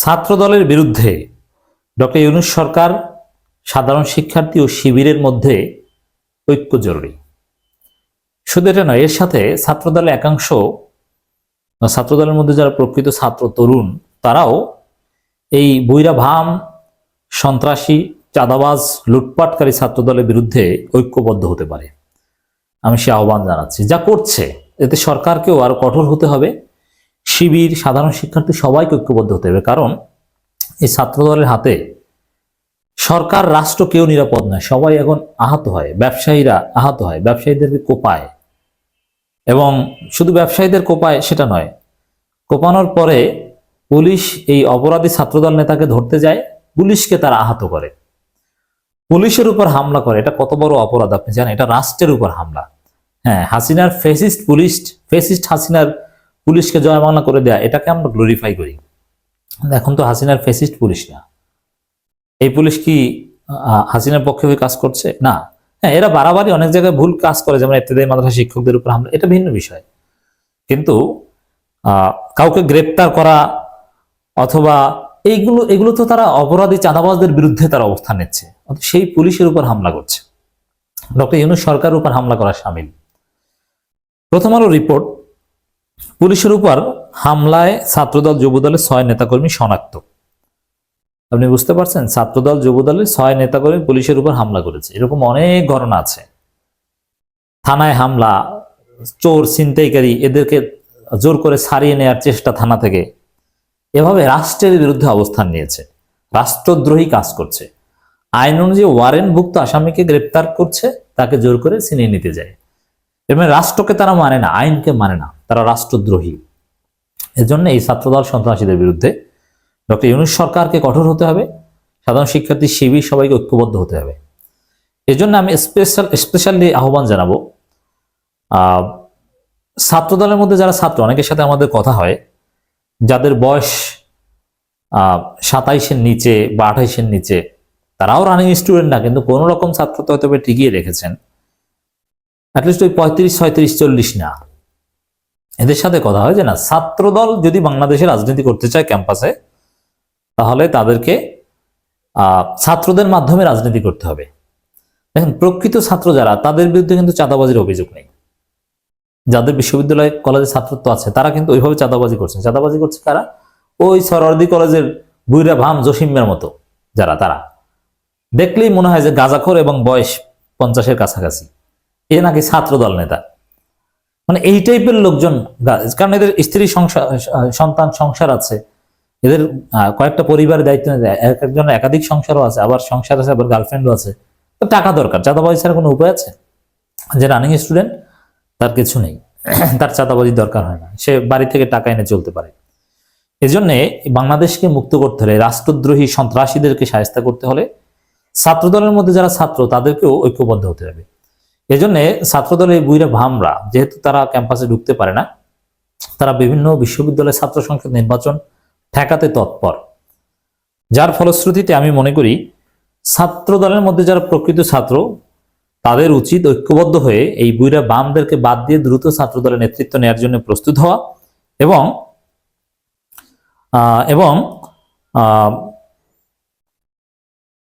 ছাত্র দলের বিরুদ্ধে ডক্টর ইউনূস সরকার, সাধারণ শিক্ষার্থী ও শিবিরের মধ্যে ঐক্য জরুরি। শুধু এটা নয়, এর সাথে ছাত্র দলের একাংশ, ছাত্র দলের মধ্যে যারা প্রকৃত ছাত্র তরুণ, তারাও এই বৈরা ভাম, সন্ত্রাসী, চাঁদাবাজ, লুটপাটকারী ছাত্র দলের বিরুদ্ধে ঐক্যবদ্ধ হতে পারে। আমি সে আহ্বান জানাচ্ছি। যা করছে এতে সরকারকেও আরো কঠোর হতে হবে, শিবির, সাধারণ শিক্ষার্থী সবাইকে ঐক্যবদ্ধ হতে হবে। কারণ এই ছাত্র দলের হাতে সরকার, রাষ্ট্র কেউ নিরাপদ নয়। সবাই এখন আহত হয়, ব্যবসায়ীরা আহত হয়, ব্যবসায়ীদেরকে কোপায়। এবং শুধু ব্যবসায়ীদের কোপায় সেটা নয়, কোপানোর পরে পুলিশ এই অপরাধী ছাত্রদল নেতাকে ধরতে যায়, পুলিশকে তারা আহত করে, পুলিশের উপর হামলা করে। এটা কত বড় অপরাধ আপনি জানেন? এটা রাষ্ট্রের উপর হামলা। হ্যাঁ, হাসিনার ফেসিস্ট হাসিনার পুলিশকে জয়মানা করে দেয়া, এটাকে আমরা গ্লোরিফাই করি। এখন তো হাসিনার ফেসিস্ট পুলিশ না। এই পুলিশ কি হাসিনার পক্ষে হয়ে কাজ করছে? না। হ্যাঁ, এরা বাড়াবাড়ি অনেক জায়গায় ভুল কাজ করে, যেমন ইবতেদায়ী মাদ্রাসা শিক্ষকদের উপর হামলা, এটা ভিন্ন বিষয়। কিন্তু কাউকে গ্রেপ্তার করা অথবা এগুলো তো তারা অপরাধী চাঁদাবাজদের বিরুদ্ধে তারা অবস্থান নিচ্ছে, সেই পুলিশের উপর হামলা করছে। ডক্টর ইউনূস সরকারের উপর হামলা করা শামিল। প্রথম আলো রিপোর্ট, পুলিশের উপর হামলায় ছাত্রদল যুবদলের 6 নেতাকর্মী শনাক্ত। আপনি বুঝতে পারছেন? ছাত্রদল যুবদলের 6 নেতাকর্মী পুলিশের উপর হামলা করেছে। এরকম অনেক ঘটনা আছে। থানায় হামলা, চোর, ছিনতাইকারী, এদেরকে জোর করে ছাড়িয়ে নেওয়ার চেষ্টা থানা থেকে। এভাবে রাষ্ট্রের বিরুদ্ধে অবস্থান নিয়েছে, রাষ্ট্রদ্রোহী কাজ করছে। আইন অনুযায়ী ওয়ারেন্টভুক্ত আসামিকে গ্রেপ্তার করছে, তাকে জোর করে ছিনিয়ে নিতে যায়। এবং রাষ্ট্রকে তারা মানে না, আইনকে মানে না, তারা রাষ্ট্রদ্রোহী। এজন্য এই ছাত্রদল সন্ত্রাসীদের বিরুদ্ধে ডক্টর ইউনূস সরকারকে কঠোর হতে হবে, সাধারণ শিক্ষার্থী, শিবির সবাইকে ঐক্যবদ্ধ হতে হবে। এজন্য আমি স্পেশালি আহ্বান জানাবো, ছাত্রদলের মধ্যে যারা ছাত্র, অনেকের সাথে আমাদের কথা হয়, যাদের বয়স 27-এর নিচে বা 28-এর নিচে, তারাও রানিং স্টুডেন্ট না, কিন্তু কোন রকম ছাত্রত্ব হয়তো টিকিয়ে রেখেছেন, অ্যাটলিস্ট ওই 35, 36, 40 না। এদের সাথে কথা হয় যে না, ছাত্রদল যদি বাংলাদেশে রাজনীতি করতে চায় ক্যাম্পাসে, তাহলে তাদেরকে ছাত্রদের মাধ্যমে রাজনীতি করতে হবে। দেখেন, প্রকৃত ছাত্র যারা, তাদের বিরুদ্ধে কিন্তু চাঁদাবাজির অভিযোগ নেই। যাদের বিশ্ববিদ্যালয় কলেজে ছাত্রত্ব আছে, তারা কিন্তু ওইভাবে চাঁদাবাজি করছে। চাঁদাবাজি করছে কারা? ওই সরওয়ার্দী কলেজের বুইরা ভাম, জসিমের মতো যারা, তারা দেখলেই মনে হয় যে গাঁজাখোর এবং বয়স 50-এর কাছাকাছি, এ নাকি ছাত্রদল নেতা। মানে এই টাইপের লোকজন, কারণ এদের স্ত্রী সন্তান সংসার আছে, এদের কয়েকটা পরিবারের দায়িত্ব নেয়, একজনের একাধিক সংসারও আছে, আবার সংসার আছে, আবার গার্লফ্রেন্ডও আছে। তো টাকা দরকার, চাঁদাবাজি ছাড়া কোনো উপায় আছে? যে রানিং স্টুডেন্ট, তার কিছু নেই, তার চাঁদাবাজির দরকার হয় না, সে বাড়ি থেকে টাকা এনে চলতে পারে। এজন্যে বাংলাদেশকে মুক্ত করতে হলে, রাষ্ট্রদ্রোহী সন্ত্রাসীদেরকে শায়েস্তা করতে হলে, ছাত্রদলের মধ্যে যারা ছাত্র, তাদেরকেও ঐক্যবদ্ধ হতে হবে। এজন্য ছাত্রদলের বুইরা ভামরা, যেহেতু তারা ক্যাম্পাসে ঢুকতে পারে না, তারা বিভিন্ন বিশ্ববিদ্যালয়ের ছাত্র সংসদ নির্বাচন ঠেকাতে তৎপর। যার ফলশ্রুতিতে আমি মনে করি ছাত্রদলের মধ্যে যারা প্রকৃত ছাত্র, তাদের উচিত ঐক্যবদ্ধ হয়ে এই বুইরা বামদেরকে বাদ দিয়ে দ্রুত ছাত্রদলের নেতৃত্ব নেওয়ার জন্য প্রস্তুত হওয়া এবং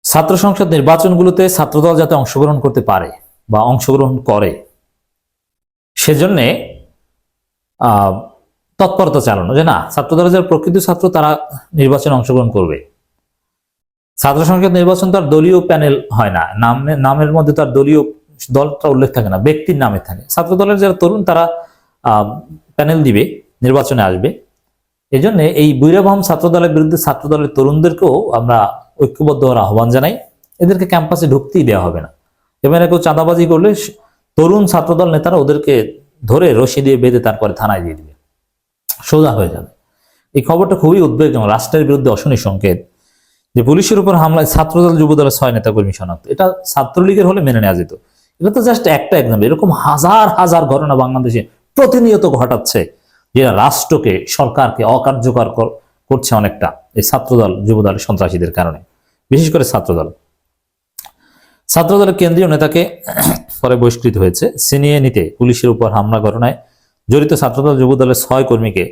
ছাত্র সংসদ নির্বাচনগুলোতে ছাত্রদল যাতে অংশগ্রহণ করতে পারে বা অংশগ্রহণ করে, সেজন্য তৎপরতা চালানো, যে না, ছাত্রদলের যারা প্রকৃত ছাত্র, তারা নির্বাচনে অংশগ্রহণ করবে। ছাত্র সংসদ নির্বাচন তো আর দলীয় প্যানেল হয় না, নামের মধ্যে তার দলীয় দলটা উল্লেখ থাকে না, ব্যক্তির নামে থাকে। ছাত্রদলের যারা তরুণ, তারা প্যানেল দিবে, নির্বাচনে আসবে। এই জন্য এই বুইরাভাম ছাত্রদলের বিরুদ্ধে ছাত্রদলের তরুণদেরকেও আমরা ঐক্যবদ্ধ হওয়ার আহ্বান জানাই। এদেরকে ক্যাম্পাসে ঢুকতেই দেওয়া হবে না। এবং কেউ চাঁদাবাজি করলে তরুণ ছাত্রদল নেতারা ওদেরকে ধরে রশি দিয়ে বেঁধে তারপরে থানায় দিয়ে দিবে, সোজা হয়ে যাবে। এই খবরটা খুবই উদ্বেগজনক, রাষ্ট্রের বিরুদ্ধে অশনি সংকেত যে পুলিশের উপর হামলায় ছাত্রদল যুবদলের 6 নেতাকর্মী শনাক্ত। এটা ছাত্রলীগের হলে মেনে নেওয়া যেত। এটা তো জাস্ট একটা এক্সাম্পল। এরকম হাজার হাজার ঘটনা বাংলাদেশে প্রতিনিয়ত ঘটাচ্ছে, যেটা রাষ্ট্রকে, সরকারকে অকার্যকর করছে অনেকটা, এই ছাত্রদল যুবদলের সন্ত্রাসীদের কারণে। বিশেষ করে ছাত্রদলের কেন্দ্রীয় নেতাকে পরে বহিষ্কৃত হয়েছে। ছিনিয়ে নিতে পুলিশের উপর হামলা ঘটনায় জড়িত ছাত্রদল যুবদলের 6 কর্মীকে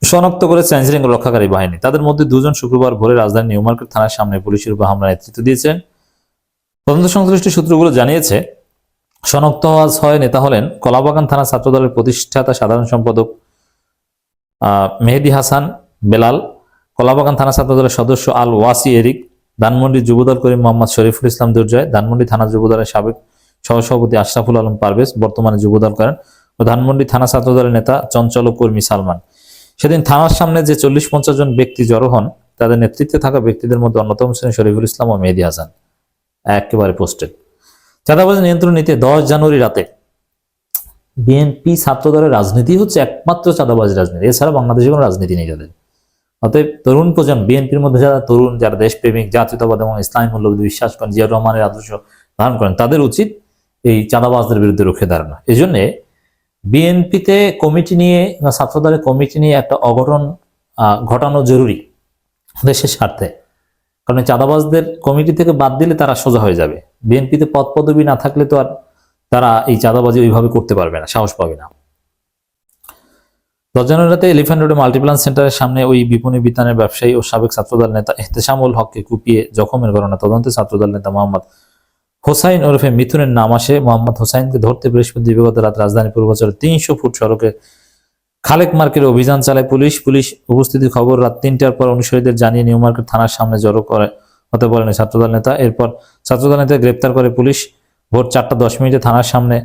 শনাক্ত করেছে আইনশৃঙ্খলা রক্ষাকারী বাহিনী। তাদের মধ্যে দুজন শুক্রবার ভোরে রাজধানী নিউ মার্কেট থানার সামনে পুলিশের উপর হামলার নেতৃত্ব দিয়েছেন। তদন্ত সংশ্লিষ্ট সূত্রগুলো জানিয়েছে, শনাক্ত হওয়া 6 নেতা হলেন কলাবাগান থানা ছাত্রদলের প্রতিষ্ঠাতা সাধারণ সম্পাদক মেহেদী হাসান বেলাল, কলাবাগান থানা ছাত্রদলের সদস্য আল ওয়াসি এরিক, ধানমন্ডি যুবদল করিম মোহাম্মদ শরীফুল ইসলাম দুর্জয়, ধানমন্ডি থানা যুবদলের সাবেক সহসভাপতি আশরাফুল আলম পারভেজ বর্তমানে যুবদল করেন, ও ধানমন্ডি থানা ছাত্রদলের নেতা চঞ্চল ও কর্মী সালমান। সেদিন থানার সামনে যে 40-50 জন ব্যক্তি জড়ো হন, তাদের নেতৃত্বে থাকা ব্যক্তিদের মধ্যে অন্যতম ছিলেন শরীফুল ইসলাম ও মেহেদী হাসান। একেবারে পোস্টেড। চাঁদাবাজি নিয়ন্ত্রণ নিতে 10 জানুয়ারি রাতে বিএনপি ছাত্রদলের রাজনীতি হচ্ছে একমাত্র চাঁদাবাজি রাজনীতি, এছাড়া বাংলাদেশে কোনো রাজনীতি নেই যাদের। অতএব তরুণ প্রজন্ম, বিএনপির মধ্যে যারা তরুণ, যারা দেশপ্রেমিক, জাতীয়তাবাদ এবং ইসলামী মূল্যবোধে বিশ্বাস করেন, জিয়াউর রহমানের আদর্শ ধারণ করেন, তাদের উচিত এই চাঁদাবাজদের বিরুদ্ধে রুখে দাঁড়ানো। এই জন্য বিএনপিতে কমিটি নিয়ে বা ছাত্রদলের কমিটি নিয়ে একটা অঘটন ঘটানো জরুরি দেশের স্বার্থে। কারণ চাঁদাবাজদের কমিটি থেকে বাদ দিলে তারা সোজা হয়ে যাবে। বিএনপিতে পদ পদবি না থাকলে তো আর তারা এই চাঁদাবাজি ওইভাবে করতে পারবে না, সাহস পাবে না। 10 জানুয়ারি রাতে এলিফ্যান্ট রোডে মাল্টিপ্লান সেন্টারের সামনে ওই বিপণী বিতানের ব্যবসায়ী ও সাবেক ছাত্রদল নেতা এহতেশামুল হককে কুপিয়ে জখমের ঘটনা তদন্তে ছাত্রদল নেতা মোহাম্মদ হোসাইন ওরফে মিথুনের নাম আসে। মোহাম্মদ হোসাইনকে ধরতে বৃহস্পতি দিবাগত রাত রাজধানী পূর্বাঞ্চলের 300 ফুট সড়কে খালেক মার্কেটে অভিযান চালায় পুলিশ। উপস্থিতির খবর রাত 3টার পর অনুসারীদের জানিয়ে নিউ মার্কেট থানার সামনে জড়ো হতে বলেন ছাত্রদল নেতা। এরপর ছাত্রদল নেতা গ্রেপ্তার করে পুলিশ। ভোর 4:10 থানার সামনে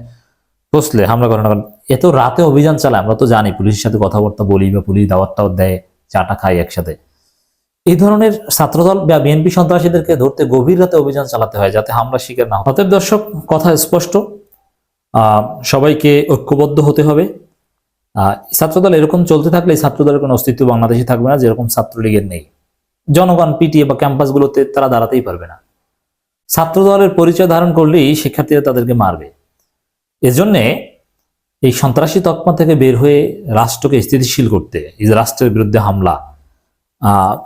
পৌঁছলে হামলা ঘটনা। এত রাতে অভিযান চালায়, আমরা তো জানি, পুলিশের সাথে কথাবার্তা বলি বা পুলিশ দাওয়াতটাও দেয়, চাটা খাই একসাথে। এই ধরনের ছাত্রদল বা বিএনপি সন্ত্রাসীদেরকে ধরতে গভীর রাতে অভিযান চালাতে হয় যাতে হামলা শিকার না হয়। অতএব দর্শক, কথা স্পষ্ট, সবাইকে ঐক্যবদ্ধ হতে হবে। ছাত্রদল এরকম চলতে থাকলে এই ছাত্রদলের কোনো অস্তিত্ব বাংলাদেশে থাকবে না, যেরকম ছাত্রলীগের নেই। জনগণ পিটিএ বা ক্যাম্পাসগুলোতে তারা দাঁড়াতেই পারবে না। ছাত্রদলের পরিচয় ধারণ করলেই শিক্ষার্থীরা তাদেরকে মারবে। এজন্যে এই সন্ত্রাসী তকমা থেকে বের হয়ে রাষ্ট্রকে স্থিতিশীল করতে, এই রাষ্ট্রের বিরুদ্ধে হামলা,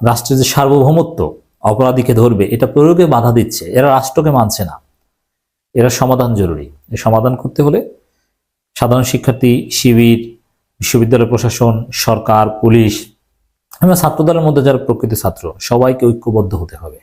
রাষ্ট্রের যে সার্বভৌমত্ব, অপরাধীকে ধরবে, এটা প্রয়োগে বাধা দিচ্ছে। এরা রাষ্ট্রকে মানছে না, এরা সমাধান জরুরি। এই সমাধান করতে হলে সাধারণ শিক্ষার্থী, শিবির, বিশ্ববিদ্যালয় প্রশাসন, সরকার, পুলিশ এবং ছাত্রদলের মধ্যে যারা প্রকৃত ছাত্র, সবাইকে ঐক্যবদ্ধ হতে হবে।